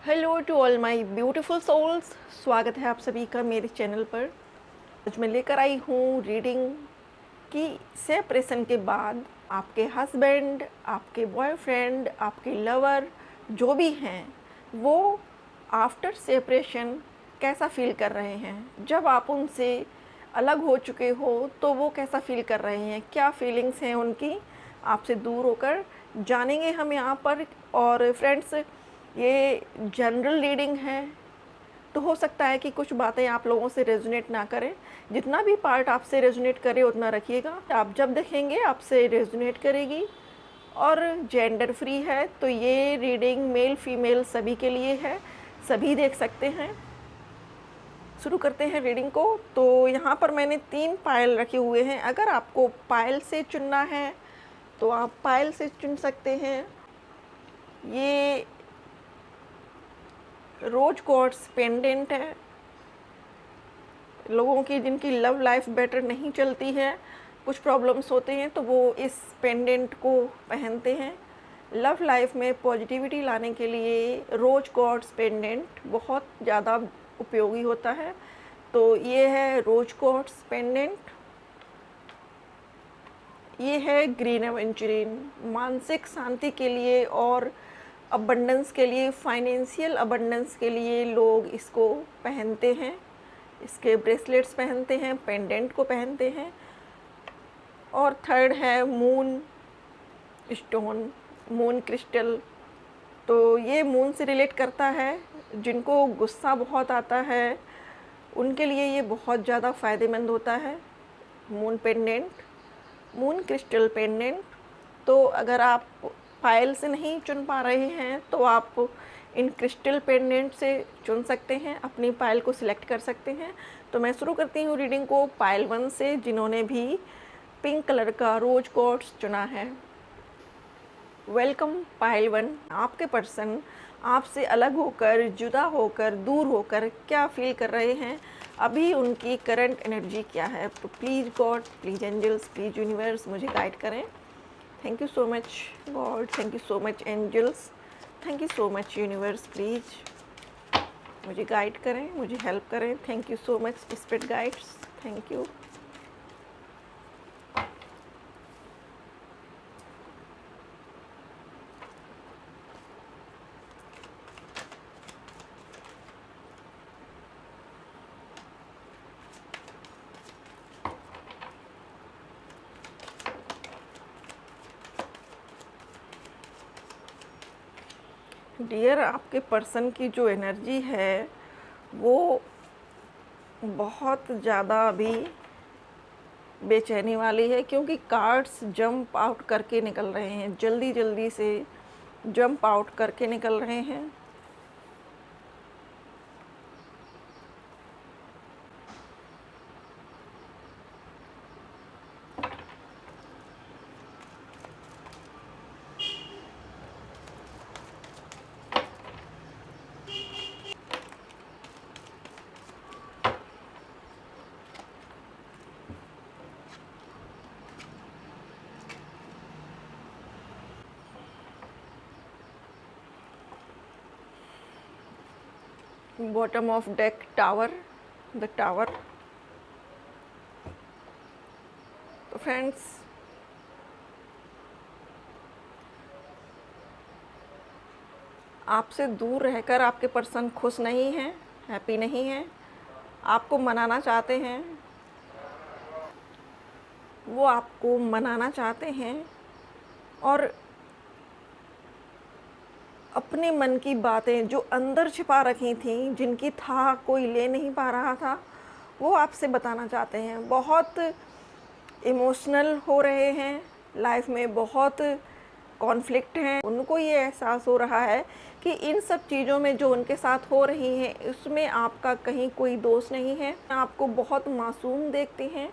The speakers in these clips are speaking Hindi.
Hello to all my beautiful souls. स्वागत है आप सभी का मेरे चैनल पर। आज मैं लेकर आई हूँ रीडिंग की सेपरेशन के बाद आपके हस्बैंड, आपके बॉयफ्रेंड, आपके लवर जो भी हैं वो आफ्टर सेपरेशन कैसा फील कर रहे हैं। जब आप उनसे अलग हो चुके हो तो वो कैसा फील कर रहे हैं, क्या फीलिंग्स हैं उनकी, आपसे दूर होकर जानेंगे हम यहाँ पर। और फ्रेंड्स, ये जनरल रीडिंग है तो हो सकता है कि कुछ बातें आप लोगों से रेजोनेट ना करें। जितना भी पार्ट आपसे रेजोनेट करे उतना रखिएगा। आप जब देखेंगे आपसे रेजोनेट करेगी। और जेंडर फ्री है तो ये रीडिंग मेल फीमेल सभी के लिए है, सभी देख सकते हैं। शुरू करते हैं रीडिंग को। तो यहाँ पर मैंने 3 पायल रखे हुए हैं। अगर आपको पायल से चुनना है तो आप पायल से चुन सकते हैं। ये रोज क्वार्ट्स पेंडेंट है। लोगों की जिनकी लव लाइफ बेटर नहीं चलती है, कुछ प्रॉब्लम्स होते हैं, तो वो इस पेंडेंट को पहनते हैं। लव लाइफ में पॉजिटिविटी लाने के लिए रोज क्वार्ट्स पेंडेंट बहुत ज़्यादा उपयोगी होता है। तो ये है रोज क्वार्ट्स पेंडेंट। ये है ग्रीन एवेंचुरिन। मानसिक शांति के लिए और अबंडेंस के लिए, फाइनेंशियल अबंडेंस के लिए लोग इसको पहनते हैं। इसके ब्रेसलेट्स पहनते हैं, पेंडेंट को पहनते हैं। और थर्ड है मून स्टोन, मून क्रिस्टल। तो ये मून से रिलेट करता है। जिनको गुस्सा बहुत आता है उनके लिए ये बहुत ज़्यादा फ़ायदेमंद होता है moon pendant, moon crystal pendant. तो अगर आप पायल से नहीं चुन पा रहे हैं तो आप इन क्रिस्टल पेंडेंट से चुन सकते हैं, अपनी पायल को सिलेक्ट कर सकते हैं। तो मैं शुरू करती हूँ रीडिंग को पायल 1 से, जिन्होंने भी पिंक कलर का रोज क्वार्ट्स चुना है। वेलकम पायल 1। आपके पर्सन आपसे अलग होकर, जुदा होकर, दूर होकर क्या फील कर रहे हैं, अभी उनकी करंट एनर्जी क्या है। तो please God, please angels, please universe मुझे गाइड करें। Thank you so much God, thank you so much angels, thank you so much universe. Please मुझे गाइड करें, मुझे हेल्प करें। Thank you so much spirit guides, thank you. Dear, आपके पर्सन की जो एनर्जी है वो बहुत ज़्यादा अभी बेचैनी वाली है, क्योंकि कार्ड्स जंप आउट करके निकल रहे हैं, जल्दी जल्दी से जंप आउट करके निकल रहे हैं। Bottom of deck tower, the tower. तो फ्रेंड्स, आपसे दूर रहकर आपके पर्सन खुश नहीं हैं, हैप्पी नहीं हैं, आपको मनाना चाहते हैं। वो आपको मनाना चाहते हैं और अपने मन की बातें जो अंदर छिपा रखी थी, जिनकी था कोई ले नहीं पा रहा था, वो आपसे बताना चाहते हैं। बहुत इमोशनल हो रहे हैं, लाइफ में बहुत कॉन्फ्लिक्ट हैं। उनको ये एहसास हो रहा है कि इन सब चीज़ों में जो उनके साथ हो रही हैं उसमें आपका कहीं कोई दोष नहीं है। आपको बहुत मासूम देखते हैं,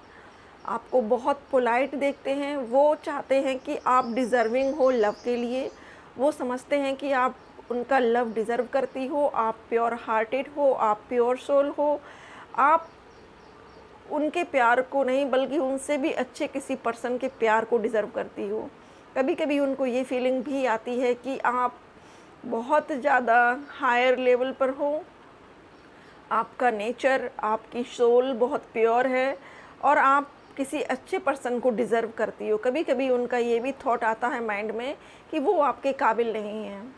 आपको बहुत पोलाइट देखते हैं। वो चाहते हैं कि आप डिज़र्विंग हो लव के लिए। वो समझते हैं कि आप उनका लव डिज़र्व करती हो, आप प्योर हार्टेड हो, आप प्योर सोल हो। आप उनके प्यार को नहीं बल्कि उनसे भी अच्छे किसी पर्सन के प्यार को डिज़र्व करती हो। कभी कभी उनको ये फीलिंग भी आती है कि आप बहुत ज़्यादा हायर लेवल पर हो, आपका नेचर, आपकी सोल बहुत प्योर है और आप किसी अच्छे पर्सन को डिज़र्व करती हो। कभी कभी उनका ये भी थॉट आता है माइंड में कि वो आपके काबिल नहीं हैं,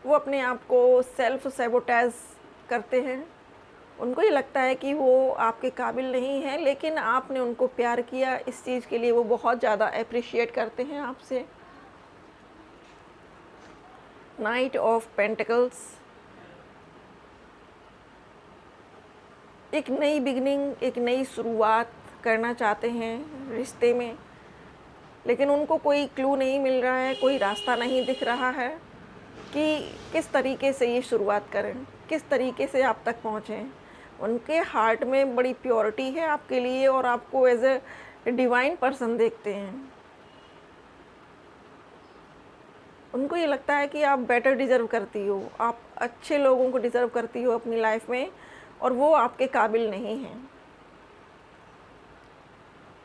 वो अपने आप को सेल्फ सैबोटेज करते हैं। उनको ये लगता है कि वो आपके काबिल नहीं है, लेकिन आपने उनको प्यार किया, इस चीज़ के लिए वो बहुत ज़्यादा अप्रिशिएट करते हैं आपसे। नाइट ऑफ पेंटिकल्स, एक नई बिगनिंग, एक नई शुरुआत करना चाहते हैं रिश्ते में, लेकिन उनको कोई क्लू नहीं मिल रहा है, कोई रास्ता नहीं दिख रहा है कि किस तरीके से ये शुरुआत करें, किस तरीके से आप तक पहुँचें। उनके हार्ट में बड़ी प्योरिटी है आपके लिए और आपको एज ए डिवाइन पर्सन देखते हैं। उनको ये लगता है कि आप बेटर डिज़र्व करती हो, आप अच्छे लोगों को डिज़र्व करती हो अपनी लाइफ में और वो आपके काबिल नहीं हैं।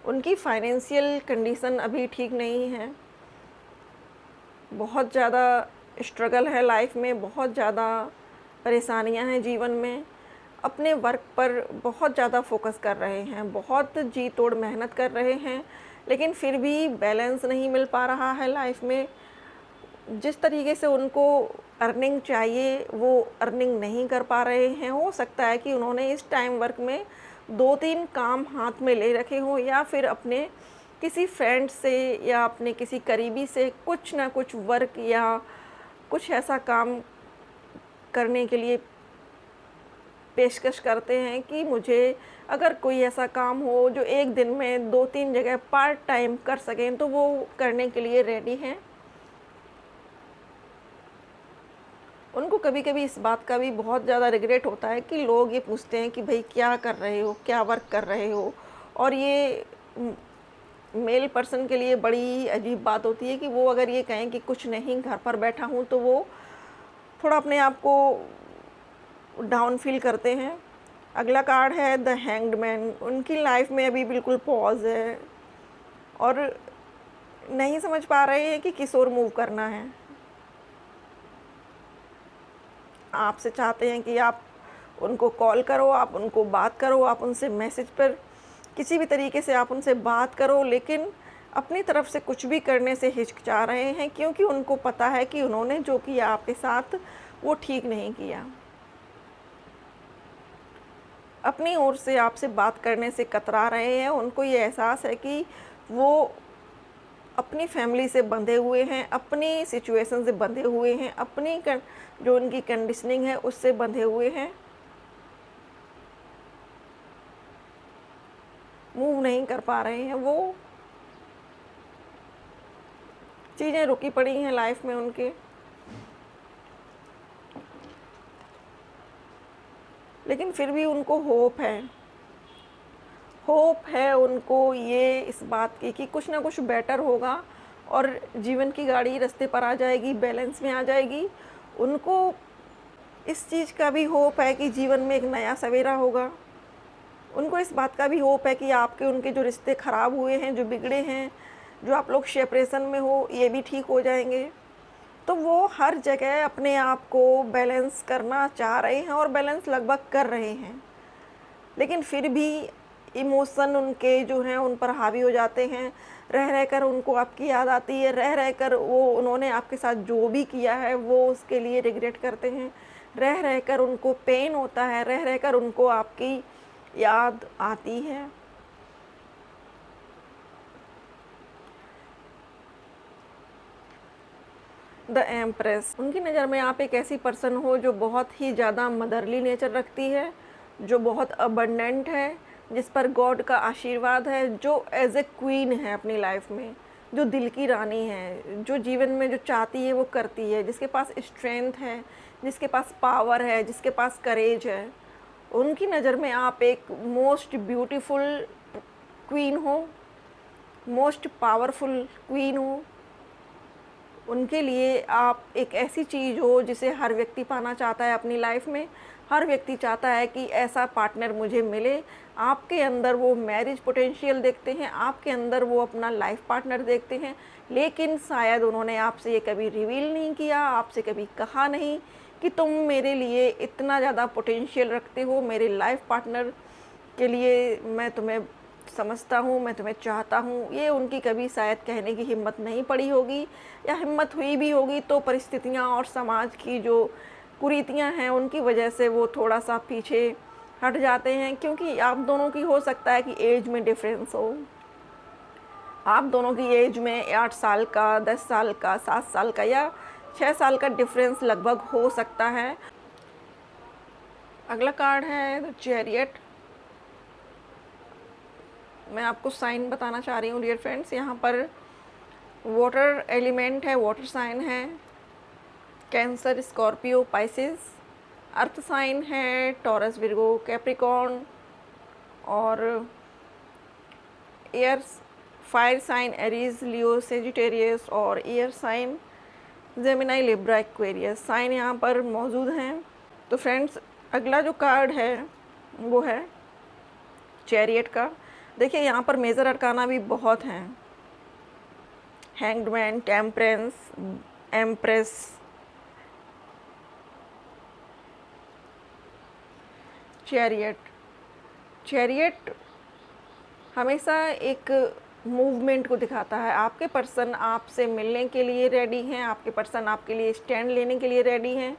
उनकी फाइनेंशियल कंडीशन अभी ठीक नहीं है, बहुत ज़्यादा स्ट्रगल है लाइफ में, बहुत ज़्यादा परेशानियां हैं जीवन में। अपने वर्क पर बहुत ज़्यादा फोकस कर रहे हैं, बहुत जी तोड़ मेहनत कर रहे हैं, लेकिन फिर भी बैलेंस नहीं मिल पा रहा है लाइफ में। जिस तरीके से उनको अर्निंग चाहिए वो अर्निंग नहीं कर पा रहे हैं। हो सकता है कि उन्होंने इस टाइम वर्क में 2-3 काम हाथ में ले रखे हों, या फिर अपने किसी फ्रेंड से या अपने किसी करीबी से कुछ ना कुछ वर्क या कुछ ऐसा काम करने के लिए पेशकश करते हैं कि मुझे अगर कोई ऐसा काम हो जो एक दिन में 2-3 जगह पार्ट टाइम कर सकें, तो वो करने के लिए रेडी हैं। उनको कभी कभी इस बात का भी बहुत ज़्यादा रिग्रेट होता है कि लोग ये पूछते हैं कि भाई क्या कर रहे हो, क्या वर्क कर रहे हो। और ये मेल पर्सन के लिए बड़ी अजीब बात होती है कि वो अगर ये कहें कि कुछ नहीं, घर पर बैठा हूँ, तो वो थोड़ा अपने आप को डाउन फील करते हैं। अगला कार्ड है द हैंग्ड मैन। उनकी लाइफ में अभी बिल्कुल पॉज है और नहीं समझ पा रहे हैं कि किस ओर मूव करना है। आपसे चाहते हैं कि आप उनको कॉल करो, आप उनको बात करो, आप उनसे मैसेज पर किसी भी तरीके से आप उनसे बात करो, लेकिन अपनी तरफ से कुछ भी करने से हिचकिचा रहे हैं, क्योंकि उनको पता है कि उन्होंने जो किया आपके साथ वो ठीक नहीं किया। अपनी ओर से आपसे बात करने से कतरा रहे हैं। उनको ये एहसास है कि वो अपनी फैमिली से बंधे हुए हैं, अपनी सिचुएशन से बंधे हुए हैं, अपनी जो उनकी कंडीशनिंग है उससे बंधे हुए हैं। मूव नहीं कर पा रहे हैं, वो चीज़ें रुकी पड़ी हैं लाइफ में उनके। लेकिन फिर भी उनको होप है, होप है उनको ये इस बात की कि कुछ ना कुछ बेटर होगा और जीवन की गाड़ी रास्ते पर आ जाएगी, बैलेंस में आ जाएगी। उनको इस चीज़ का भी होप है कि जीवन में एक नया सवेरा होगा। उनको इस बात का भी होप है कि आपके उनके जो रिश्ते ख़राब हुए हैं, जो बिगड़े हैं, जो आप लोग सेपरेशन में हो, ये भी ठीक हो जाएंगे। तो वो हर जगह अपने आप को बैलेंस करना चाह रहे हैं और बैलेंस लगभग कर रहे हैं, लेकिन फिर भी इमोशन उनके जो हैं उन पर हावी हो जाते हैं। रह रह कर उनको आपकी याद आती है, रह रह कर वो उन्होंने आपके साथ जो भी किया है वो उसके लिए रिग्रेट करते हैं, रह रह कर उनको पेन होता है, रह रह कर उनको आपकी याद आती है। द एम्प्रेस, उनकी नज़र में आप एक ऐसी पर्सन हो जो बहुत ही ज़्यादा मदरली नेचर रखती है, जो बहुत अबंडेंट है, जिस पर गॉड का आशीर्वाद है, जो एज ए क्वीन है अपनी लाइफ में, जो दिल की रानी है, जो जीवन में जो चाहती है वो करती है, जिसके पास स्ट्रेंथ है, जिसके पास पावर है, जिसके पास करेज है। उनकी नज़र में आप एक मोस्ट ब्यूटीफुल क्वीन हो, मोस्ट पावरफुल क्वीन हो। उनके लिए आप एक ऐसी चीज़ हो जिसे हर व्यक्ति पाना चाहता है अपनी लाइफ में। हर व्यक्ति चाहता है कि ऐसा पार्टनर मुझे मिले। आपके अंदर वो मैरिज पोटेंशियल देखते हैं, आपके अंदर वो अपना लाइफ पार्टनर देखते हैं, लेकिन शायद उन्होंने आपसे ये कभी रिवील नहीं किया, आपसे कभी कहा नहीं कि तुम मेरे लिए इतना ज़्यादा पोटेंशियल रखते हो, मेरे लाइफ पार्टनर के लिए मैं तुम्हें समझता हूँ, मैं तुम्हें चाहता हूँ। ये उनकी कभी शायद कहने की हिम्मत नहीं पड़ी होगी, या हिम्मत हुई भी होगी तो परिस्थितियाँ और समाज की जो कुरीतियाँ हैं उनकी वजह से वो थोड़ा सा पीछे हट जाते हैं। क्योंकि आप दोनों की हो सकता है कि एज में डिफरेंस हो, आप दोनों की एज में 8 साल का, 10 साल का, 7 साल का या 6 साल का डिफरेंस लगभग हो सकता है। अगला कार्ड है चैरियट। मैं आपको साइन बताना चाह रही हूँ डियर फ्रेंड्स। यहाँ पर वाटर एलिमेंट है, वाटर साइन है, Cancer, Scorpio, Pisces. Earth sign है टॉरस, विर्गो, कैप्रिकॉर्न। और air fire sign Aries, Leo, Sagittarius. और air sign Gemini, Libra, Aquarius sign यहाँ पर मौजूद हैं। तो फ्रेंड्स अगला जो कार्ड है वो है चैरियट का। देखिए यहाँ पर मेजर अरकाना भी बहुत हैं, hanged man, temperance, empress, chariot. Chariot हमेशा एक मूवमेंट को दिखाता है। आपके पर्सन आपसे मिलने के लिए रेडी हैं, आपके पर्सन आपके लिए स्टैंड लेने के लिए रेडी हैं।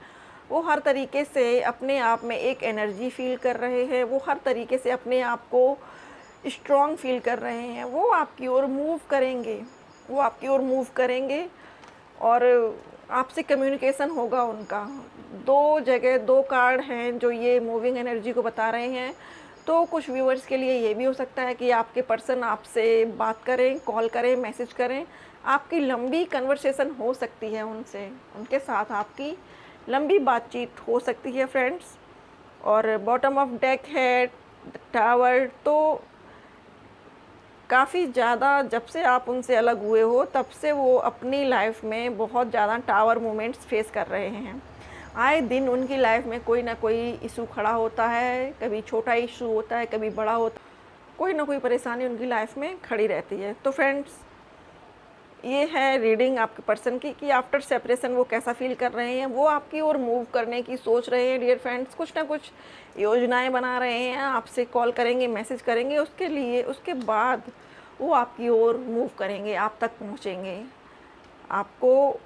वो हर तरीके से अपने आप में एक एनर्जी फील कर रहे हैं, वो हर तरीके से अपने आप को स्ट्रॉन्ग फील कर रहे हैं। वो आपकी ओर मूव करेंगे, वो आपकी ओर मूव करेंगे और आपसे कम्युनिकेशन होगा उनका। दो जगह दो कार्ड हैं जो ये मूविंग एनर्जी को बता रहे हैं। तो कुछ व्यूअर्स के लिए ये भी हो सकता है कि आपके पर्सन आपसे बात करें, कॉल करें, मैसेज करें। आपकी लंबी कन्वर्सेशन हो सकती है उनसे, उनके साथ आपकी लंबी बातचीत हो सकती है फ्रेंड्स। और बॉटम ऑफ डेक है टावर। तो काफ़ी ज़्यादा जब से आप उनसे अलग हुए हो तब से वो अपनी लाइफ में बहुत ज़्यादा टावर मोमेंट्स फेस कर रहे हैं। आए दिन उनकी लाइफ में कोई ना कोई इशू खड़ा होता है, कभी छोटा इशू होता है, कभी बड़ा होता है, कोई ना कोई परेशानी उनकी लाइफ में खड़ी रहती है। तो फ्रेंड्स ये है रीडिंग आपके पर्सन की कि आफ्टर सेपरेशन वो कैसा फील कर रहे हैं। वो आपकी ओर मूव करने की सोच रहे हैं डियर फ्रेंड्स, कुछ ना कुछ योजनाएं बना रहे हैं, आपसे कॉल करेंगे, मैसेज करेंगे, उसके लिए उसके बाद वो आपकी ओर मूव करेंगे, आप तक पहुंचेंगे, आपको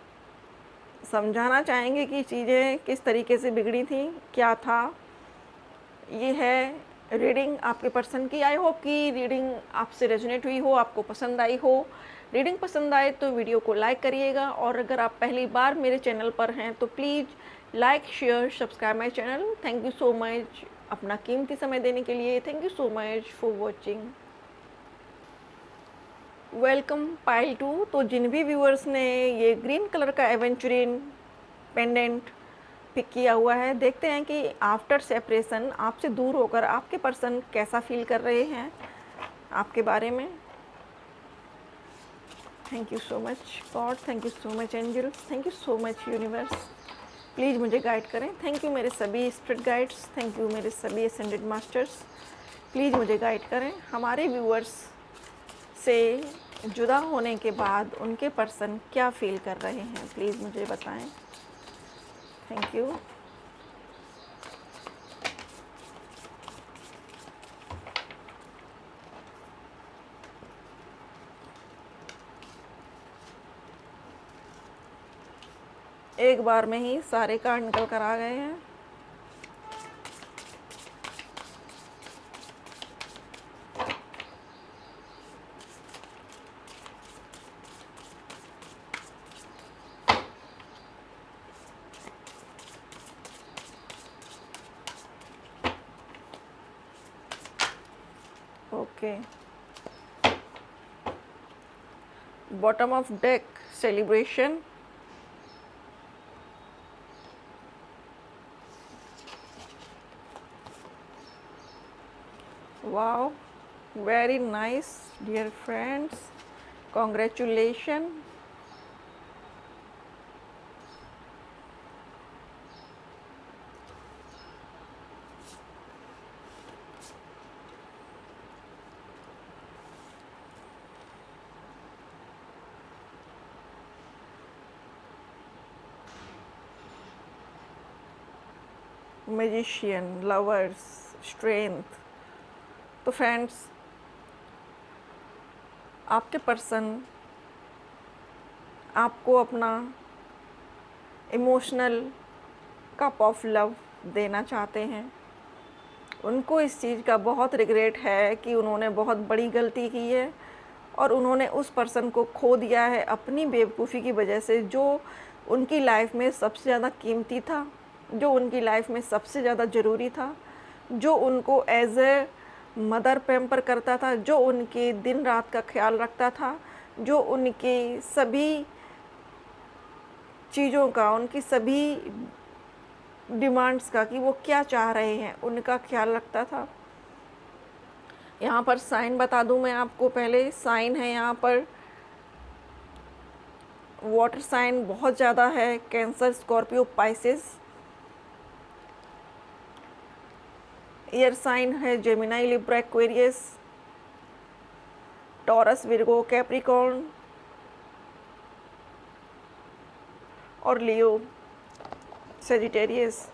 समझाना चाहेंगे कि चीज़ें किस तरीके से बिगड़ी थी, क्या था। ये है रीडिंग आपके पर्सन की। आई होप कि रीडिंग आपसे रेजोनेट हुई हो, आपको पसंद आई हो। रीडिंग पसंद आए तो वीडियो को लाइक करिएगा, और अगर आप पहली बार मेरे चैनल पर हैं तो please like, share, subscribe my channel. Thank you so much अपना कीमती समय देने के लिए। Thank you so much for watching. Welcome pile 2। तो जिन भी व्यूअर्स ने ये ग्रीन कलर का एवेंचुरिन पेंडेंट पिक किया हुआ है, देखते हैं कि आफ्टर सेपरेशन आपसे दूर होकर आपके पर्सन कैसा फील कर रहे हैं आपके बारे में। Thank you so much God, thank you so much angels, thank you so much universe. Please मुझे गाइड करें। थैंक यू मेरे सभी स्पिरिट गाइड्स, थैंक यू मेरे सभी असेंडेड मास्टर्स। प्लीज़ मुझे गाइड करें। हमारे व्यूअर्स से जुदा होने के बाद उनके पर्सन क्या फील कर रहे हैं, प्लीज़ मुझे बताएं। Thank you. एक बार में ही सारे कार्ड निकल कर आ गए हैं। Okay, bottom of deck celebration, wow, very nice dear friends, congratulations। Magician, lovers, strength. तो फ्रेंड्स, आपके पर्सन आपको अपना इमोशनल कप ऑफ लव देना चाहते हैं। उनको इस चीज़ का बहुत रिग्रेट है कि उन्होंने बहुत बड़ी गलती की है और उन्होंने उस पर्सन को खो दिया है अपनी बेवकूफ़ी की वजह से, जो उनकी लाइफ में सबसे ज़्यादा कीमती था, जो उनकी लाइफ में सबसे ज़्यादा ज़रूरी था, जो उनको एज ए मदर पैम्पर करता था, जो उनके दिन रात का ख्याल रखता था, जो उनके सभी चीज़ों का, उनकी सभी डिमांड्स का, कि वो क्या चाह रहे हैं, उनका ख्याल रखता था। यहाँ पर साइन बता दूँ मैं आपको, पहले साइन है यहाँ पर वाटर साइन बहुत ज़्यादा है, Cancer, Scorpio, Pisces. Air sign है Gemini, Libra, Aquarius, Taurus, Virgo, Capricorn और लियो, सेजिटेरियस।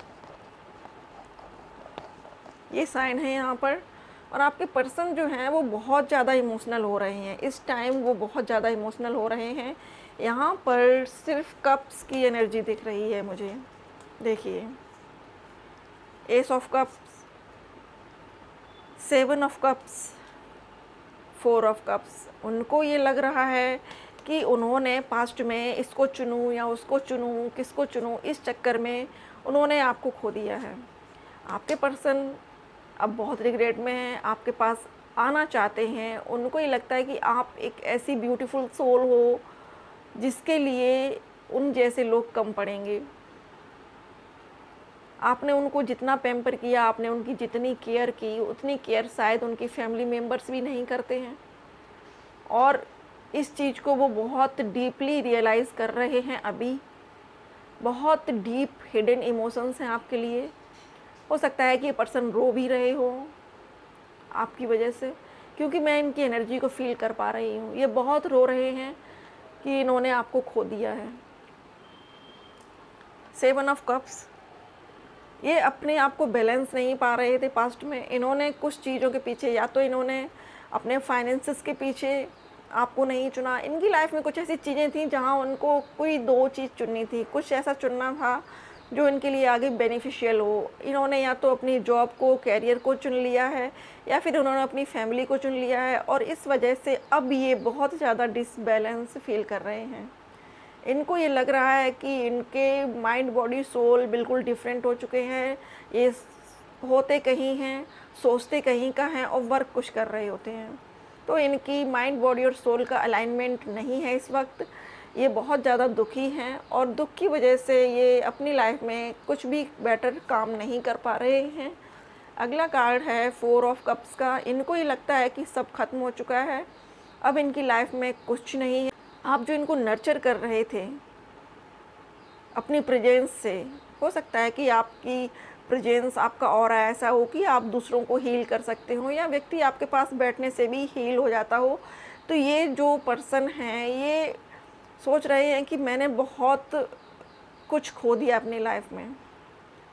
ये साइन है यहाँ पर। और आपके पर्सन जो हैं वो बहुत ज़्यादा इमोशनल हो रहे हैं इस टाइम, वो बहुत ज़्यादा इमोशनल हो रहे हैं। यहाँ पर सिर्फ कप्स की एनर्जी दिख रही है मुझे। देखिए, S of cups, 7 of cups, 4 of cups. उनको ये लग रहा है कि उन्होंने पास्ट में इसको चुनूं या उसको चुनूं, किसको चुनूं, इस चक्कर में उन्होंने आपको खो दिया है। आपके पर्सन अब बहुत रिग्रेट में हैं, आपके पास आना चाहते हैं। उनको ये लगता है कि आप एक ऐसी ब्यूटीफुल सोल हो जिसके लिए उन जैसे लोग कम पड़ेंगे। आपने उनको जितना पैम्पर किया, आपने उनकी जितनी केयर की, उतनी केयर शायद उनकी फैमिली मेम्बर्स भी नहीं करते हैं। और इस चीज़ को वो बहुत डीपली रियलाइज़ कर रहे हैं अभी। बहुत डीप हिडन इमोशंस हैं आपके लिए। हो सकता है कि ये पर्सन रो भी रहे हो आपकी वजह से, क्योंकि मैं इनकी एनर्जी को फील कर पा रही हूँ। ये बहुत रो रहे हैं कि इन्होंने आपको खो दिया है। 7 ऑफ कप्स, ये अपने आप को बैलेंस नहीं पा रहे थे पास्ट में। इन्होंने कुछ चीज़ों के पीछे, या तो इन्होंने अपने फाइनेंसेस के पीछे आपको नहीं चुना। इनकी लाइफ में कुछ ऐसी चीज़ें थी जहाँ उनको कोई 2 चीज़ चुननी थी, कुछ ऐसा चुनना था जो इनके लिए आगे बेनिफिशियल हो। इन्होंने या तो अपनी जॉब को, कैरियर को चुन लिया है, या फिर उन्होंने अपनी फैमिली को चुन लिया है। और इस वजह से अब ये बहुत ज़्यादा डिसबैलेंस फील कर रहे हैं। इनको ये लग रहा है कि इनके माइंड, बॉडी, सोल बिल्कुल डिफरेंट हो चुके हैं। ये होते कहीं हैं, सोचते कहीं का हैं और वर्क कुछ कर रहे होते हैं। तो इनकी माइंड, बॉडी और सोल का अलाइनमेंट नहीं है इस वक्त। ये बहुत ज़्यादा दुखी हैं और दुख की वजह से ये अपनी लाइफ में कुछ भी बेटर काम नहीं कर पा रहे हैं। अगला कार्ड है 4 ऑफ कप्स का। इनको ये लगता है कि सब खत्म हो चुका है, अब इनकी लाइफ में कुछ नहीं है। आप जो इनको नर्चर कर रहे थे अपनी प्रेजेंस से, हो सकता है कि आपकी प्रेजेंस, आपका ऑरा ऐसा हो कि आप दूसरों को हील कर सकते हो, या व्यक्ति आपके पास बैठने से भी हील हो जाता हो। तो ये जो पर्सन हैं, ये सोच रहे हैं कि मैंने बहुत कुछ खो दिया अपनी लाइफ में,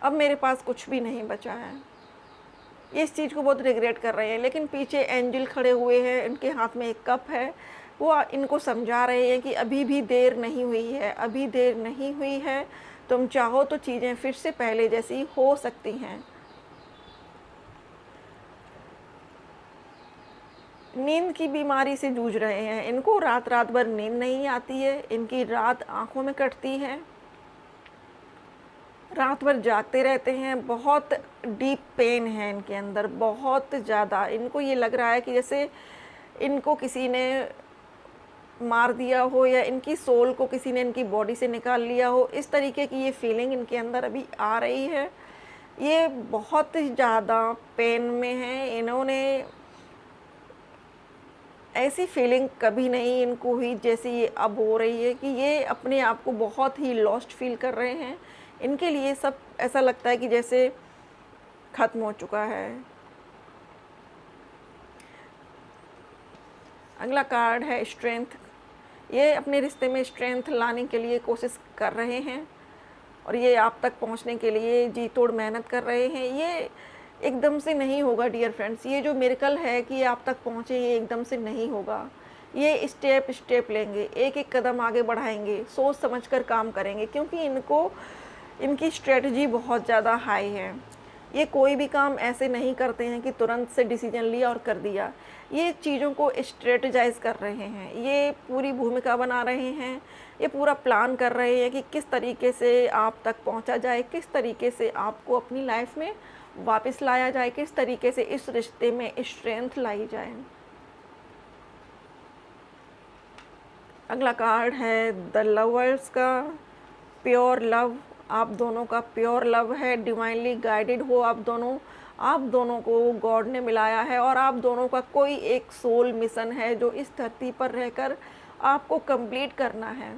अब मेरे पास कुछ भी नहीं बचा है। ये इस चीज़ को बहुत रिग्रेट कर रहे हैं। लेकिन पीछे एंजल खड़े हुए हैं, इनके हाथ में एक कप है। वो इनको समझा रहे हैं कि अभी भी देर नहीं हुई है, अभी देर नहीं हुई है। तुम चाहो तो चीज़ें फिर से पहले जैसी हो सकती हैं। नींद की बीमारी से जूझ रहे हैं। इनको रात रात भर नींद नहीं आती है, इनकी रात आँखों में कटती है, रात भर जागते रहते हैं। बहुत डीप पेन है इनके अंदर, बहुत ज़्यादा। इनको ये लग रहा है कि जैसे इनको किसी ने मार दिया हो, या इनकी सोल को किसी ने इनकी बॉडी से निकाल लिया हो। इस तरीके की ये फीलिंग इनके अंदर अभी आ रही है। ये बहुत ज़्यादा पेन में हैं। इन्होंने ऐसी फीलिंग कभी नहीं इनको हुई जैसे ये अब हो रही है, कि ये अपने आप को बहुत ही लॉस्ट फील कर रहे हैं। इनके लिए सब ऐसा लगता है कि जैसे ख़त्म हो चुका है। अगला कार्ड है स्ट्रेंथ। ये अपने रिश्ते में स्ट्रेंथ लाने के लिए कोशिश कर रहे हैं। और ये आप तक पहुंचने के लिए जी तोड़ मेहनत कर रहे हैं। ये एकदम से नहीं होगा डियर फ्रेंड्स, ये जो मिरेकल है कि आप तक पहुँचे, ये एकदम से नहीं होगा। ये स्टेप स्टेप लेंगे, एक एक कदम आगे बढ़ाएंगे, सोच समझकर काम करेंगे, क्योंकि इनकी स्ट्रेटजी बहुत ज़्यादा हाई है। ये कोई भी काम ऐसे नहीं करते हैं कि तुरंत से डिसीजन लिया और कर दिया। ये चीज़ों को स्ट्रेटजाइज कर रहे हैं, ये पूरी भूमिका बना रहे हैं, ये पूरा प्लान कर रहे हैं कि किस तरीके से आप तक पहुंचा जाए, किस तरीके से आपको अपनी लाइफ में वापस लाया जाए, किस तरीके से इस रिश्ते में स्ट्रेंथ लाई जाए। अगला कार्ड है द लवर्स का प्योर लव। आप दोनों का प्योर लव है, डिवाइनली गाइडेड हो आप दोनों को गॉड ने मिलाया है, और आप दोनों का कोई एक सोल मिशन है जो इस धरती पर रहकर आपको कंप्लीट करना है।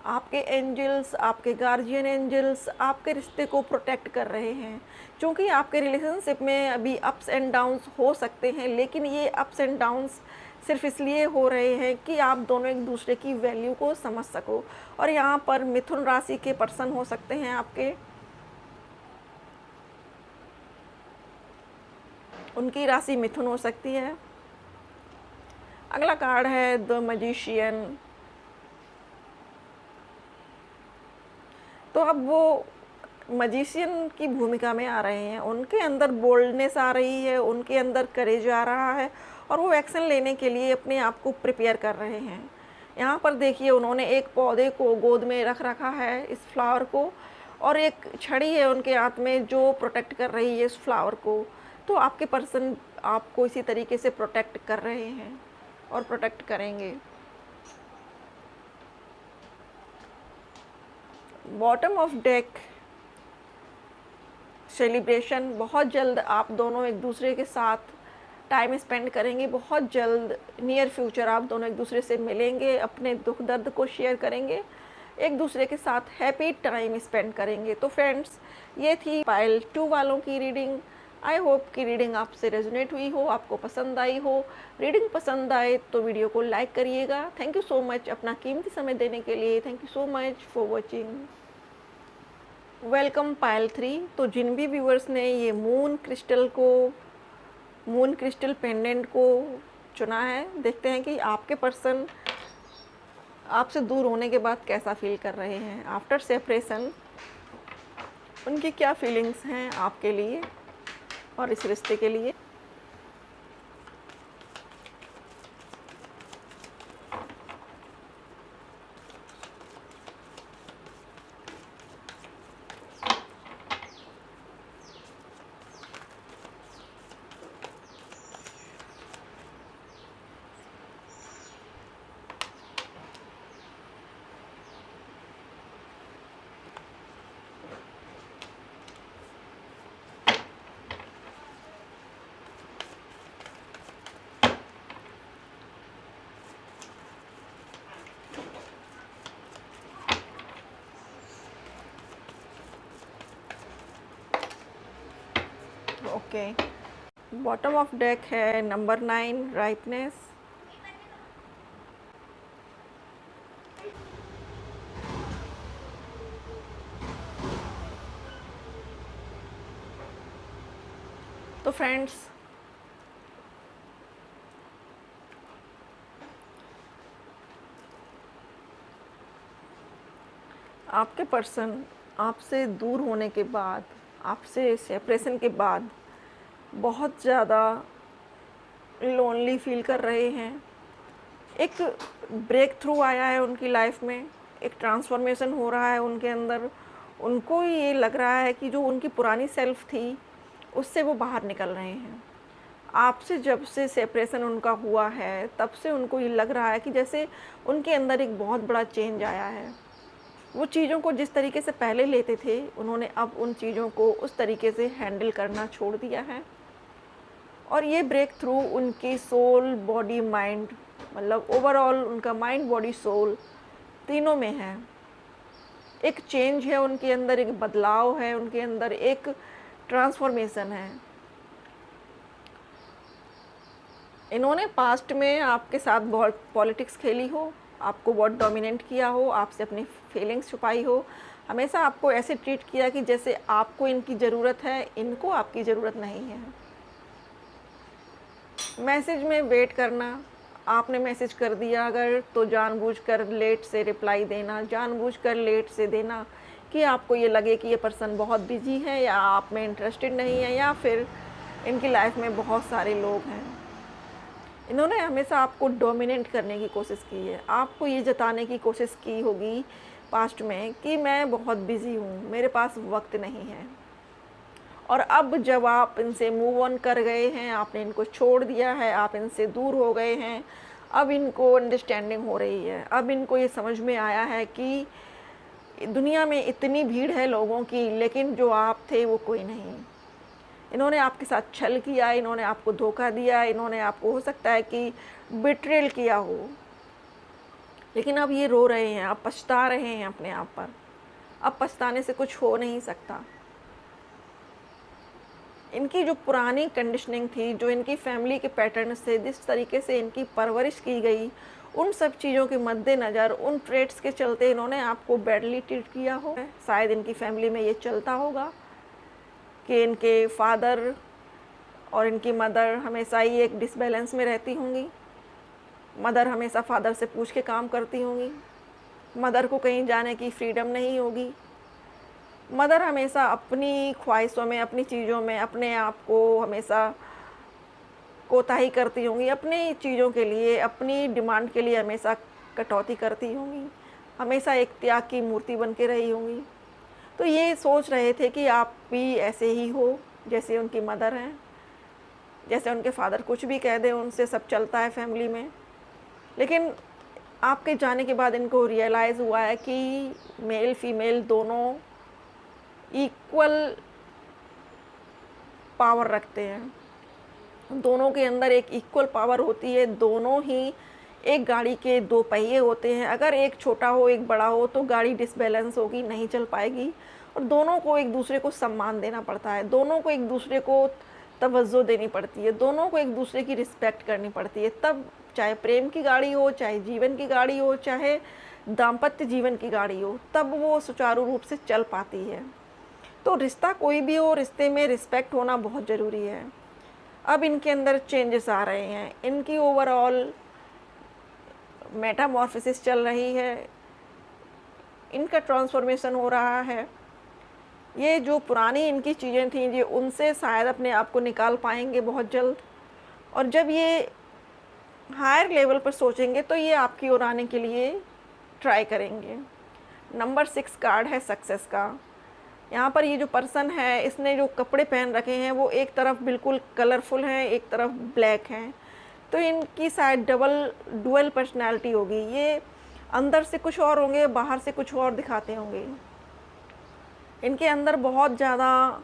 आपके एंजल्स, आपके गार्जियन एंजल्स आपके रिश्ते को प्रोटेक्ट कर रहे हैं, क्योंकि आपके रिलेशनशिप में अभी अप्स एंड डाउन्स हो सकते हैं, लेकिन ये अप्स एंड डाउन्स सिर्फ इसलिए हो रहे हैं कि आप दोनों एक दूसरे की वैल्यू को समझ सको। और यहाँ पर मिथुन राशि के पर्सन हो सकते हैं आपके, उनकी राशि मिथुन हो सकती है। अगला कार्ड है द मैजिशियन। तो अब वो मैजिशियन की भूमिका में आ रहे हैं, उनके अंदर बोल्डनेस आ रही है, उनके अंदर करेज आ रहा है, और वो एक्शन लेने के लिए अपने आप को प्रिपेयर कर रहे हैं। यहाँ पर देखिए उन्होंने एक पौधे को गोद में रख रखा है, इस फ्लावर को, और एक छड़ी है उनके हाथ में जो प्रोटेक्ट कर रही है इस फ्लावर को। तो आपके पर्सन आपको इसी तरीके से प्रोटेक्ट कर रहे हैं और प्रोटेक्ट करेंगे। Bottom of deck celebration. बहुत जल्द आप दोनों एक दूसरे के साथ टाइम स्पेंड करेंगे, बहुत जल्द नियर फ्यूचर आप दोनों एक दूसरे से मिलेंगे, अपने दुख दर्द को शेयर करेंगे, एक दूसरे के साथ हैप्पी टाइम स्पेंड करेंगे। तो फ्रेंड्स, ये थी पाइल 2 वालों की रीडिंग। आई होप कि रीडिंग आपसे रेजोनेट हुई हो, आपको पसंद आई हो। रीडिंग पसंद आए तो वीडियो को लाइक करिएगा। थैंक यू सो मच अपना कीमती समय देने के लिए। Thank you so much for watching. Welcome pile 3। तो जिन भी व्यूअर्स ने ये मून क्रिस्टल पेंडेंट को चुना है, देखते हैं कि आपके पर्सन आपसे दूर होने के बाद कैसा फील कर रहे हैं। आफ्टर सेपरेशन उनकी क्या फीलिंग्स हैं आपके लिए और इस रिश्ते के लिए। ओके, बॉटम ऑफ डेक है नंबर 9 राइपनेस। तो फ्रेंड्स, आपके पर्सन आपसे दूर होने के बाद, आपसे सेपरेशन के बाद बहुत ज़्यादा लोनली फील कर रहे हैं। एक ब्रेक थ्रू आया है उनकी लाइफ में, एक ट्रांसफॉर्मेशन हो रहा है उनके अंदर। उनको ये लग रहा है कि जो उनकी पुरानी सेल्फ थी उससे वो बाहर निकल रहे हैं। आपसे जब से सेपरेशन उनका हुआ है तब से उनको ये लग रहा है कि जैसे उनके अंदर एक बहुत बड़ा चेंज आया है। वो चीज़ों को जिस तरीके से पहले लेते थे, उन्होंने अब उन चीज़ों को उस तरीके से हैंडल करना छोड़ दिया है। और ये ब्रेक थ्रू उनकी सोल, बॉडी, माइंड, मतलब ओवरऑल उनका माइंड, बॉडी, सोल तीनों में है। एक चेंज है उनके अंदर, एक बदलाव है उनके अंदर, एक ट्रांसफॉर्मेशन है। इन्होंने पास्ट में आपके साथ बहुत पॉलिटिक्स खेली हो, आपको बहुत डोमिनेट किया हो, आपसे अपनी फीलिंग्स छुपाई हो, हमेशा आपको ऐसे ट्रीट किया कि जैसे आपको इनकी ज़रूरत है, इनको आपकी ज़रूरत नहीं है। मैसेज में वेट करना, आपने मैसेज कर दिया अगर तो जानबूझकर लेट से रिप्लाई देना, जानबूझकर लेट से देना कि आपको ये लगे कि ये पर्सन बहुत बिजी है या आप में इंटरेस्टेड नहीं है या फिर इनकी लाइफ में बहुत सारे लोग हैं। इन्होंने हमेशा आपको डोमिनेट करने की कोशिश की है, आपको ये जताने की कोशिश की होगी पास्ट में कि मैं बहुत बिज़ी हूँ, मेरे पास वक्त नहीं है। और अब जब आप इनसे मूव ऑन कर गए हैं, आपने इनको छोड़ दिया है, आप इनसे दूर हो गए हैं, अब इनको अंडरस्टैंडिंग हो रही है। अब इनको ये समझ में आया है कि दुनिया में इतनी भीड़ है लोगों की, लेकिन जो आप थे वो कोई नहीं। इन्होंने आपके साथ छल किया, इन्होंने आपको धोखा दिया, इन्होंने आपको हो सकता है कि बिट्रेल किया हो, लेकिन अब ये रो रहे हैं, अब पछता रहे हैं अपने आप पर। अब पछताने से कुछ हो नहीं सकता। इनकी जो पुरानी कंडीशनिंग थी, जो इनकी फैमिली के पैटर्न से, जिस तरीके से इनकी परवरिश की गई, उन सब चीज़ों के मद्देनज़र, उन ट्रेट्स के चलते इन्होंने आपको बैडली ट्रीट किया हो। शायद इनकी फैमिली में ये चलता होगा कि इनके फादर और इनकी मदर हमेशा ही एक डिसबैलेंस में रहती होंगी। मदर हमेशा फादर से पूछ के काम करती होंगी, मदर को कहीं जाने की फ्रीडम नहीं होगी। मदर हमेशा अपनी ख्वाहिशों में, अपनी चीज़ों में अपने आप को हमेशा कोताही करती होंगी, अपनी चीज़ों के लिए, अपनी डिमांड के लिए हमेशा कटौती करती होंगी, हमेशा एक त्याग की मूर्ति बन के रही होंगी। तो ये सोच रहे थे कि आप भी ऐसे ही हो जैसे उनकी मदर हैं, जैसे उनके फादर कुछ भी कह दें उनसे सब चलता है फैमिली में। लेकिन आपके जाने के बाद इनको रियलाइज़ हुआ है कि मेल फीमेल दोनों इक्वल पावर रखते हैं, दोनों के अंदर एक इक्वल पावर होती है। दोनों ही एक गाड़ी के दो पहिए होते हैं, अगर एक छोटा हो एक बड़ा हो तो गाड़ी डिसबैलेंस होगी, नहीं चल पाएगी। और दोनों को एक दूसरे को सम्मान देना पड़ता है, दोनों को एक दूसरे को तवज्जो देनी पड़ती है, दोनों को एक दूसरे की रिस्पेक्ट करनी पड़ती है। तब चाहे प्रेम की गाड़ी हो, चाहे जीवन की गाड़ी हो, चाहे दाम्पत्य जीवन की गाड़ी हो, तब वो सुचारू रूप से चल पाती है। तो रिश्ता कोई भी हो, रिश्ते में रिस्पेक्ट होना बहुत ज़रूरी है। अब इनके अंदर चेंजेस आ रहे हैं, इनकी ओवरऑल मेटामॉर्फोसिस चल रही है, इनका ट्रांसफॉर्मेशन हो रहा है। ये जो पुरानी इनकी चीज़ें थी, ये उनसे शायद अपने आप को निकाल पाएंगे बहुत जल्द। और जब ये हायर लेवल पर सोचेंगे तो ये आपकी ओर आने के लिए ट्राई करेंगे। नंबर 6 कार्ड है सक्सेस का। यहाँ पर ये जो पर्सन है, इसने जो कपड़े पहन रखे हैं वो एक तरफ बिल्कुल कलरफुल हैं, एक तरफ ब्लैक हैं। तो इनकी शायद डुअल पर्सनैलिटी होगी। ये अंदर से कुछ और होंगे, बाहर से कुछ और दिखाते होंगे। इनके अंदर बहुत ज़्यादा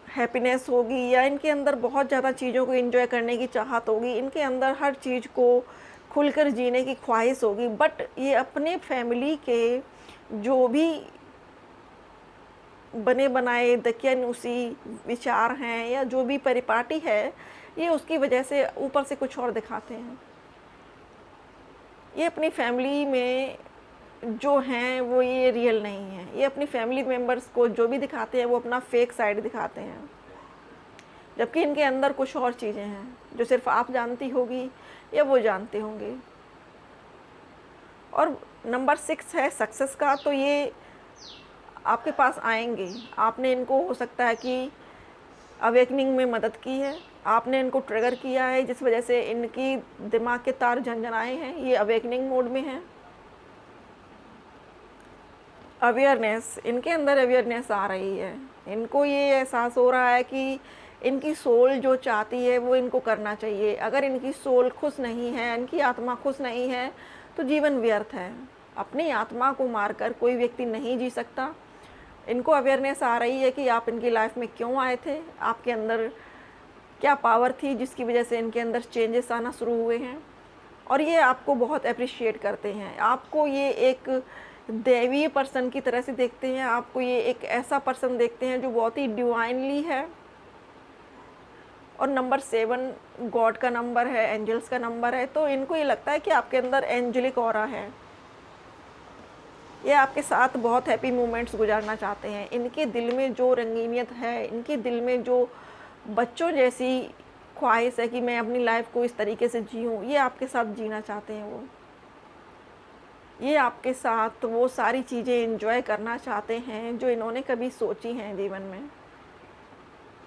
हैप्पीनेस होगी, या इनके अंदर बहुत ज़्यादा चीज़ों को एंजॉय करने की चाहत होगी। इनके अंदर हर चीज़ को खुलकर जीने की ख्वाहिश होगी। बट ये अपने फैमिली के जो भी बने बनाए दकियानूसी विचार हैं या जो भी परिपाटी है, ये उसकी वजह से ऊपर से कुछ और दिखाते हैं। ये अपनी फैमिली में जो हैं वो ये रियल नहीं है। ये अपनी फैमिली मेम्बर्स को जो भी दिखाते हैं वो अपना फेक साइड दिखाते हैं, जबकि इनके अंदर कुछ और चीज़ें हैं जो सिर्फ आप जानती होगी या वो जानते होंगे। और नंबर 6 है सक्सेस का। तो ये आपके पास आएंगे। आपने इनको हो सकता है कि अवेकनिंग में मदद की है, आपने इनको ट्रिगर किया है, जिस वजह से इनकी दिमाग के तार झनझनाए हैं, ये अवेकनिंग मोड में हैं। अवेयरनेस, इनके अंदर अवेयरनेस आ रही है। इनको ये एहसास हो रहा है कि इनकी सोल जो चाहती है वो इनको करना चाहिए। अगर इनकी सोल खुश नहीं है, इनकी आत्मा खुश नहीं है, तो जीवन व्यर्थ है। अपनी आत्मा को मारकर कोई व्यक्ति नहीं जी सकता। इनको अवेयरनेस आ रही है कि आप इनकी लाइफ में क्यों आए थे, आपके अंदर क्या पावर थी जिसकी वजह से इनके अंदर चेंजेस आना शुरू हुए हैं। और ये आपको बहुत अप्रिशिएट करते हैं। आपको ये एक दैवीय पर्सन की तरह से देखते हैं। आपको ये एक ऐसा पर्सन देखते हैं जो बहुत ही डिवाइनली है। और नंबर 7 गॉड का नंबर है, एंजल्स का नंबर है। तो इनको ये लगता है कि आपके अंदर एंजेलिक ऑरा है। ये आपके साथ बहुत हैप्पी मोमेंट्स गुजारना चाहते हैं। इनके दिल में जो रंगीनियत है, इनके दिल में जो बच्चों जैसी ख्वाहिश है कि मैं अपनी लाइफ को इस तरीके से जीऊँ, ये आपके साथ जीना चाहते हैं वो। ये आपके साथ वो सारी चीज़ें एंजॉय करना चाहते हैं जो इन्होंने कभी सोची हैं जीवन में।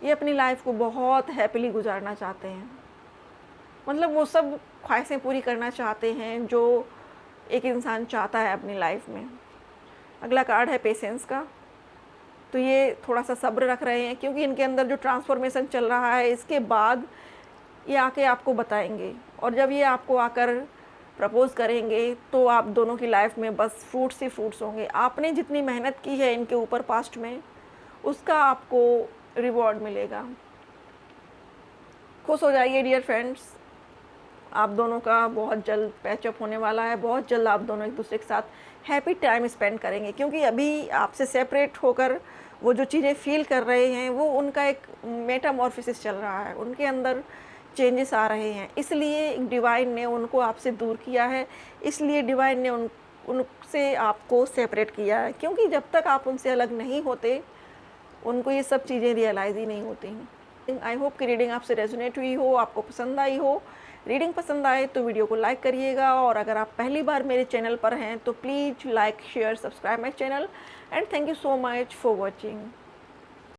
ये अपनी लाइफ को बहुत हैप्पीली गुजारना चाहते हैं। मतलब वो सब ख्वाहिशें पूरी करना चाहते हैं जो एक इंसान चाहता है अपनी लाइफ में। अगला कार्ड है पेशेंस का। तो ये थोड़ा सा सब्र रख रहे हैं क्योंकि इनके अंदर जो ट्रांसफॉर्मेशन चल रहा है, इसके बाद ये आके आपको बताएंगे, और जब ये आपको आकर प्रपोज़ करेंगे तो आप दोनों की लाइफ में बस फ्रूट्स ही फ्रूट्स होंगे। आपने जितनी मेहनत की है इनके ऊपर पास्ट में, उसका आपको रिवॉर्ड मिलेगा। खुश हो जाइए डियर फ्रेंड्स, आप दोनों का बहुत जल्द पैचअप होने वाला है। बहुत जल्द आप दोनों एक दूसरे के साथ हैप्पी टाइम स्पेंड करेंगे, क्योंकि अभी आपसे सेपरेट होकर वो जो चीज़ें फील कर रहे हैं वो उनका एक मेटामॉर्फोसिस चल रहा है, उनके अंदर चेंजेस आ रहे हैं। इसलिए डिवाइन ने उनको आपसे दूर किया है, इसलिए डिवाइन ने उनसे आपको सेपरेट किया है, क्योंकि जब तक आप उनसे अलग नहीं होते उनको ये सब चीज़ें रियलाइज़ ही नहीं होती हैं। आई होप कि रीडिंग आपसे रेजोनेट हुई हो, आपको पसंद आई हो। रीडिंग पसंद आए तो वीडियो को लाइक करिएगा, और अगर आप पहली बार मेरे चैनल पर हैं तो please like share subscribe my channel, and thank you so much for watching.